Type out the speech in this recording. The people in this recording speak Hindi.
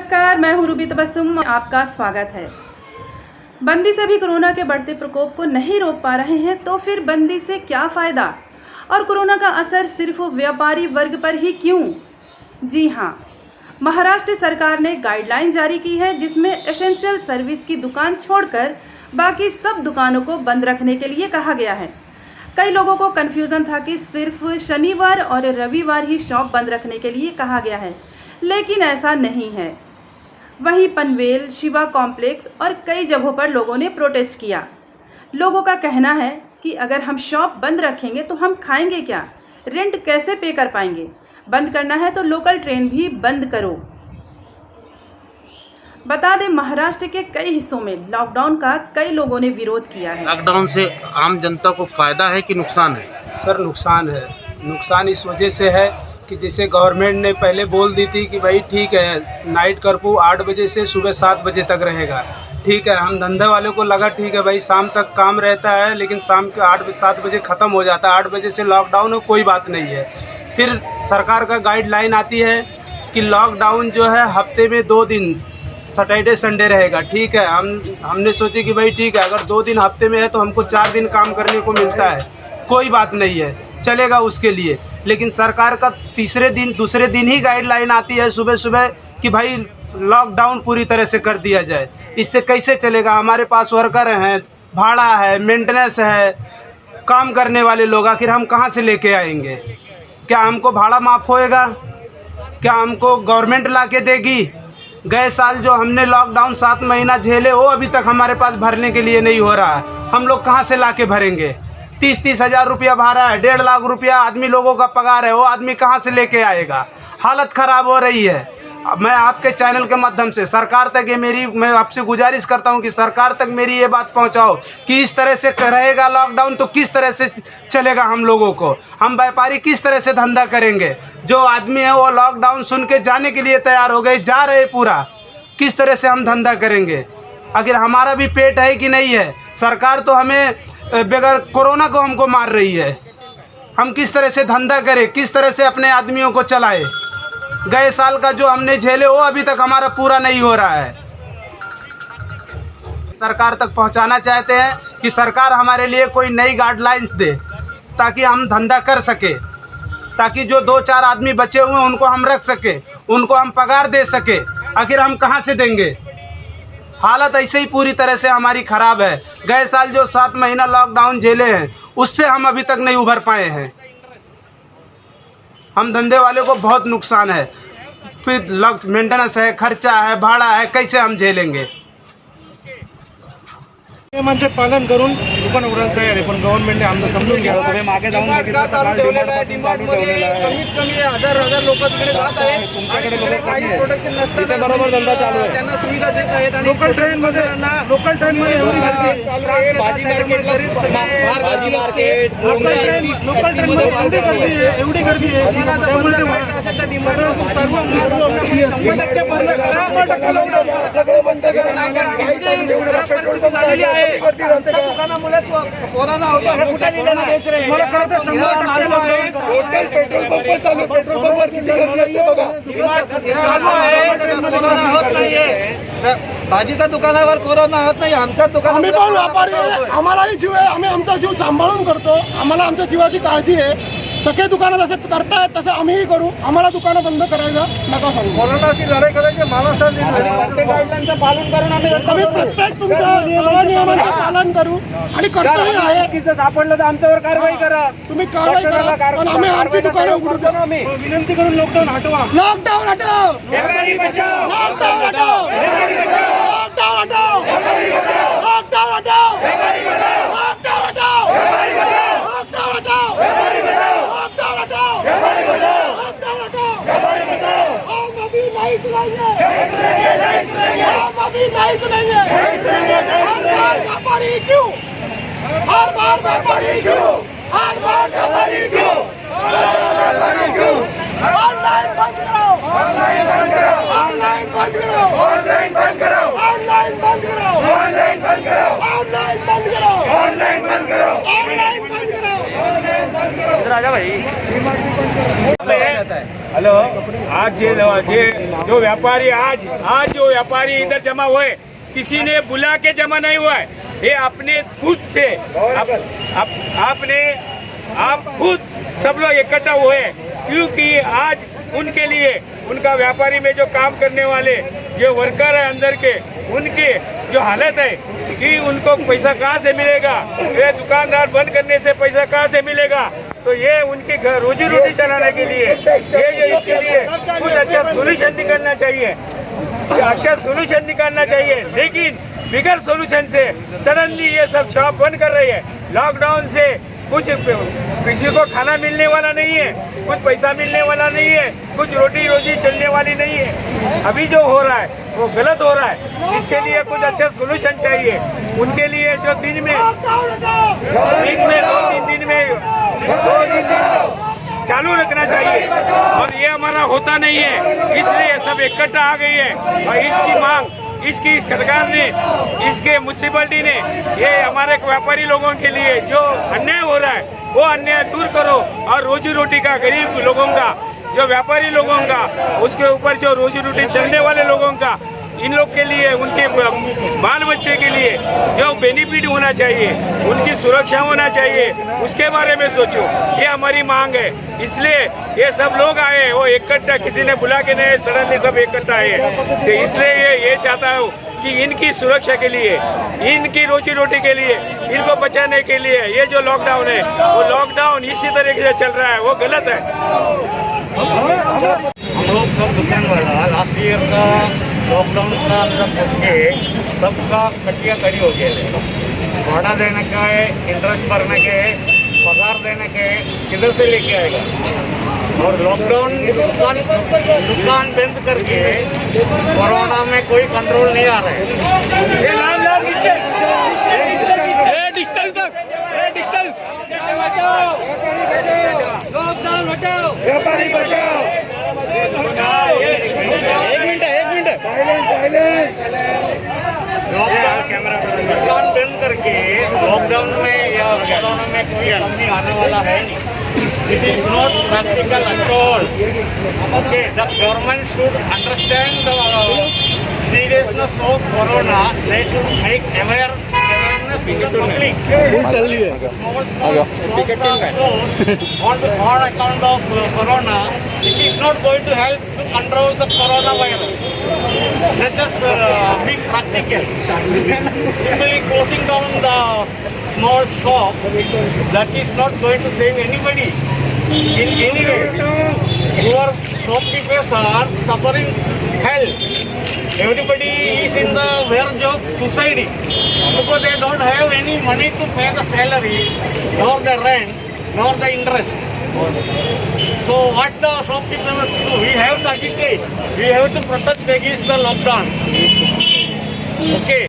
नमस्कार, मैं हूँ रूबी तबस्सुम। आपका स्वागत है। बंदी से भी कोरोना के बढ़ते प्रकोप को नहीं रोक पा रहे हैं तो फिर बंदी से क्या फ़ायदा और कोरोना का असर सिर्फ व्यापारी वर्ग पर ही क्यों? जी हाँ, महाराष्ट्र सरकार ने गाइडलाइन जारी की है जिसमें एसेंशियल सर्विस की दुकान छोड़कर बाकी सब दुकानों को बंद रखने के लिए कहा गया है। कई लोगों को कन्फ्यूज़न था कि सिर्फ शनिवार और रविवार ही शॉप बंद रखने के लिए कहा गया है, लेकिन ऐसा नहीं है। वहीं पनवेल, शिवा कॉम्प्लेक्स और कई जगहों पर लोगों ने प्रोटेस्ट किया। लोगों का कहना है कि अगर हम शॉप बंद रखेंगे तो हम खाएंगे क्या, रेंट कैसे पे कर पाएंगे, बंद करना है तो लोकल ट्रेन भी बंद करो। बता दें, महाराष्ट्र के कई हिस्सों में लॉकडाउन का कई लोगों ने विरोध किया है। लॉकडाउन से आम जनता को फायदा है कि नुकसान है? सर नुकसान है। नुकसान इस वजह से है कि जैसे गवर्नमेंट ने पहले बोल दी थी कि भाई ठीक है, नाइट कर्फ्यू 8 बजे से सुबह 7 बजे तक रहेगा। ठीक है, हम धंधे वाले को लगा ठीक है भाई शाम तक काम रहता है, लेकिन शाम के 8-7 बजे ख़त्म हो जाता है। 8 बजे से लॉकडाउन हो, कोई बात नहीं है। फिर सरकार का गाइडलाइन आती है कि लॉकडाउन जो है हफ्ते में 2 दिन सैटरडे संडे रहेगा। ठीक है, हमने सोचे कि भाई ठीक है, अगर 2 दिन हफ्ते में है तो हमको 4 दिन काम करने को मिलता है, कोई बात नहीं है, चलेगा उसके लिए। लेकिन सरकार का दूसरे दिन ही गाइडलाइन आती है सुबह सुबह कि भाई लॉकडाउन पूरी तरह से कर दिया जाए। इससे कैसे चलेगा? हमारे पास वर्कर हैं, भाड़ा है, मेंटेनेंस है, काम करने वाले लोग, आखिर हम कहाँ से लेके आएंगे? क्या हमको भाड़ा माफ़ होएगा? क्या हमको गवर्नमेंट ला के देगी? गए साल जो हमने लॉकडाउन 7 महीना झेले, वो अभी तक हमारे पास भरने के लिए नहीं हो रहा है। हम लोग कहाँ से ला के भरेंगे? 30-30 हज़ार रुपया भाड़ा है, 1.5 लाख रुपया आदमी लोगों का पगार है, वो आदमी कहाँ से लेके आएगा? हालत ख़राब हो रही है। मैं आपके चैनल के माध्यम से सरकार तक मैं आपसे गुजारिश करता हूं कि सरकार तक मेरी ये बात पहुंचाओ कि इस तरह से रहेगा लॉकडाउन तो किस तरह से चलेगा? हम लोगों को, हम व्यापारी किस तरह से धंधा करेंगे? जो आदमी है वो लॉकडाउन सुन के जाने के लिए तैयार हो गए, जा रहे पूरा, किस तरह से हम धंधा करेंगे? आखिर हमारा भी पेट है कि नहीं है? सरकार तो हमें बगैर कोरोना को हमको मार रही है। हम किस तरह से धंधा करें, किस तरह से अपने आदमियों को चलाए? गए साल का जो हमने झेले वो अभी तक हमारा पूरा नहीं हो रहा है। सरकार तक पहुंचाना चाहते हैं कि सरकार हमारे लिए कोई नई गाइडलाइंस दे ताकि हम धंधा कर सके, ताकि जो 2-4 आदमी बचे हुए हैं उनको हम रख सके, उनको हम पगार दे सके। आखिर हम कहां से देंगे? हालत ऐसे ही पूरी तरह से हमारी ख़राब है। गए साल जो 7 महीना लॉकडाउन झेले हैं उससे हम अभी तक नहीं उभर पाए हैं। हम धंधे वाले को बहुत नुकसान है, फिर मेंटेनेंस है, खर्चा है, भाड़ा है, कैसे हम झेलेंगे? नियमांचे पालन करून दुकान उघडायला तयार आहे, पण गव्हर्नमेंटने आमचं समजून घ्यावं. तुम्ही मागे जाऊन बघितलं तर कमीत कमी 1000 लोक तिकडे जात आहेत. तुमच्याकडे लोक काही प्रोडक्शन नसतं, इथे बरोबर धंदा चालू आहे. त्यांना सुविधा देत आहेत आणि लोकल ट्रेन मध्ये एवढी गर्दी आहे. भाजी मार्केट, भाजी मार्केट, लोकल ट्रेन मध्ये एवढी गर्दी आहे. बंद करायचं असेल तर डिमांड सर्व 100% बंद करा. सगळं बंद करा. परिस्थिती झालेली आहे. दुकानामुळे कोरोना होता हे कुठे निघाला बेच रहे. मला कळतं 100% आहे. हॉटेल पेट्रोल पंप चालू, पेट्रोल पंपवर किती गर्दी असते बघा. चालू आहे, कोरोना होत नाहीये. भाजीच्या दुकानावर कोरोना होत नाही, आमच्या दुकानावर आम्ही पण व्यापारी आहे, आम्हालाही जीव आहे, आम्ही आमचा जीव सांभाळून करतो. आम्हाला आमच्या जीवाची काळजी आहे. सगळे दुकानं जसं करतायत तसं आम्हीही करू. आम्हाला दुकानं बंद करायचं नका सांगू. कोरोनाशी लढाई करायची माणसाने गाईडलाईनचं पालन करून आम्ही प्रत्येक तुमच्या सर्व नियमांचं पालन करू आणि कर्तव्य आहे. सापडलं तर आमच्यावर कारवाई करा. तुम्ही कारवाई करा, पण आम्ही आमची दुकानं उघडू द्या. विनंती करून लॉकडाऊन हटवा. लॉकडाऊन हटव, लॉकडाऊन हटव, लॉकडाऊन हटव, लॉकडाऊन हटव, लॉकडाऊन हटव, लॉकडाऊन हटव, लॉकडाऊन हटव, लॉकडाऊन हटव. हम अभी नहीं सुनेंगे, हम अभी नहीं सुनेंगे. हर बार व्यापारी क्यों, हर बार व्यापारी क्यों, हर बार व्यापारी क्यों, ऑनलाइन बंद करो, ऑनलाइन बंद करो, ऑनलाइन बंद करो, ऑनलाइन बंद करो, ऑनलाइन बंद करो, ऑनलाइन बंद करो, ऑनलाइन बंद करो, ऑनलाइन बंद करो, ऑनलाइन बंद करो, ऑनलाइन बंद करो. राजा भाई जाता है। हेलो, आज जो व्यापारी आज जो व्यापारी इधर जमा हुए, किसी ने बुला के जमा नहीं हुआ है, ये अपने खुद से आप खुद सब लोग इकट्ठा हुए, क्योंकि आज उनके लिए उनका व्यापारी में जो काम करने वाले जो वर्कर है अंदर के, उनके जो हालत है कि उनको पैसा कहाँ से मिलेगा, ये दुकानदार बंद करने से पैसा कहाँ से मिलेगा, तो ये उनके घर रोजी रोटी चलाने के लिए ये इसके लिए कुछ अच्छा सोल्यूशन निकलना चाहिए, अच्छा सोल्यूशन निकालना चाहिए। लेकिन बिगर सोल्यूशन से सडनली ये सब शॉप बंद कर रही है। लॉकडाउन से कुछ किसी को खाना मिलने वाला नहीं है, कुछ पैसा मिलने वाला नहीं है, कुछ रोटी रोजी चलने वाली नहीं है। अभी जो हो रहा है वो गलत हो रहा है, इसके लिए कुछ अच्छा सोल्यूशन चाहिए। उनके लिए जो दिन में 2-3 दिन चालू रखना चाहिए, और ये हमारा होता नहीं है, इसलिए सब इकट्ठा आ गई है। और इसकी मांग इसकी सरकार ने, इसके म्यूनसिपैलिटी ने, ये हमारे व्यापारी लोगों के लिए जो अन्याय हो रहा है वो अन्याय दूर करो, और रोजी रोटी का गरीब लोगों का, जो व्यापारी लोगों का, उसके ऊपर जो रोजी रोटी चलने वाले लोगों का, इन लोग के लिए, उनके बाल बच्चे के लिए जो बेनिफिट होना चाहिए, उनकी सुरक्षा होना चाहिए, उसके बारे में सोचो। ये हमारी मांग है, इसलिए ये सब लोग आए, वो इकट्ठा, किसी ने बुला के नहीं, सडनली सब इकट्ठा आए। तो इसलिए ये चाहता हूँ कि इनकी सुरक्षा के लिए, इनकी रोजी रोटी के लिए, इनको बचाने के लिए ये जो लॉकडाउन है, वो लॉकडाउन इसी तरीके से चल रहा है, वो गलत है। हम लोग सब दुकान वाला लास्ट ईयर का लॉकडाउन का अंदर फंस के सबका कटिया कड़ी हो गया। भाड़ा देने का है, इंटरेस्ट भरने के, पगार देने के, किधर से लेके आएगा? और लॉकडाउन दुकान बंद करके कोरोना में कोई कंट्रोल नहीं आ रहा है। लॉकडाउन हटाओ, व्यापारी बचाओ। एक मिनट दुकान बंद करके लॉकडाउन में या कोरोना में कोई आदमी आने वाला है नहीं। This is not practical at all. Okay, the government should understand the seriousness of corona. They should make awareness to the public. On account of corona, it is not going to help to control the coronavirus. Let us be practical. Simply closing down the small shop, that is not going to save anybody in any way. Your shopkeepers are suffering hell. Everybody is in the verge of suicide because they don't have any money to pay the salary, nor the rent, nor the interest. So what the shopkeepers do? We have to agitate. We have to protest against the lockdown. Okay.